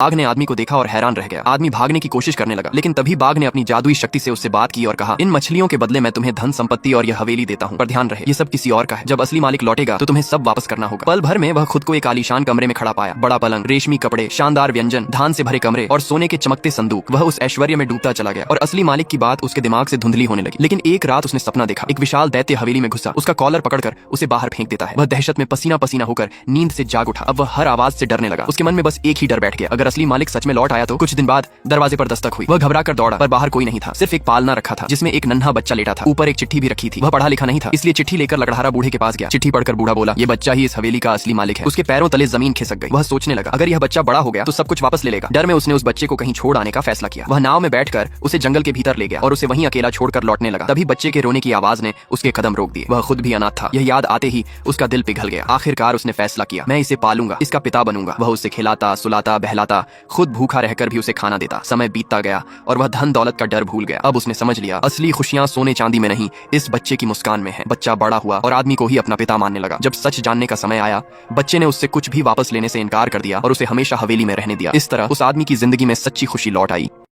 बाघ ने आदमी को देखा और हैरान रह गया। आदमी भागने की कोशिश करने लगा, लेकिन तभी बाघ ने अपनी जादुई शक्ति से उससे बात की और कहा, इन मछलियों के बदले मैं तुम्हें धन संपत्ति और यह हवेली देता हूँ, पर ध्यान रहे ये सब किसी और का है। जब असली मालिक लौटेगा तो तुम्हें सब वापस करना होगा। पल भर में वह खुद को एक आलीशान कमरे में खड़ा पाया। बड़ा पलंग, रेशमी कपड़े, शानदार व्यंजन, धान से भरे कमरे और सोने के चमकते संदूक। वह उस ऐश्वर्य में डूबता चला गया और असली मालिक की बात उसके दिमाग से धुंधली होने लगी। लेकिन एक रात उसने सपना देखा, एक विशाल दैत्य हवेली में घुसा, उसका कॉलर पकड़कर उसे बाहर फेंक देता है। वह दहशत में पसीना पसीना होकर नींद से जाग उठा। अब वह हर आवाज से डरने लगा। उसके मन में बस एक ही डर बैठ गया, अगर असली मालिक सच में लौट आया तो। कुछ दिन बाद दरवाजे पर दस्तक हुई। वह घबरा कर दौड़ा, पर बाहर कोई नहीं था। सिर्फ एक पालना रखा था जिसमें एक नन्हा बच्चा लेटा था। ऊपर एक चिट्ठी भी रखी थी। वह पढ़ा लिखा नहीं था, इसलिए चिट्ठी लेकर लकड़हारा बूढ़े के पास गया। चिट्ठी पढ़कर बूढ़ा बोला, ये बच्चा ही इस हवेली का असली मालिक है। उसके पैरों तले जमीन खिसक गई। वह सोचने लगा, अगर यह बच्चा बड़ा हो गया तो सब कुछ वापस ले लेगा। डर में उसने उस बच्चे को कहीं छोड़ आने का फैसला किया। वह नाव में बैठकर उसे जंगल के भीतर ले गया और उसे वहीं अकेला छोड़कर लौटने लगा। तभी बच्चे के रोने की आवाज ने उसके कदम रोक दिए। वह खुद भी अनाथ था। यह याद आते ही उसका दिल पिघल गया। आखिरकार उसने फैसला किया, मैं इसे पालूंगा, इसका पिता बनूंगा। वह उसे खिलाता, सुलाता, बहलाता, खुद भूखा रहकर भी उसे खाना देता। समय बीतता गया और वह धन दौलत का डर भूल गया। अब उसने समझ लिया, असली खुशियां सोने चांदी में नहीं, इस बच्चे की मुस्कान में है। बच्चा बड़ा हुआ और आदमी को ही अपना पिता मानने लगा। जब सच जानने का समय आया, बच्चे ने उससे कुछ भी वापस लेने से इनकार कर दिया और उसे हमेशा हवेली में रहने दिया। इस तरह उस आदमी की जिंदगी में सच्ची खुशी लौट आई।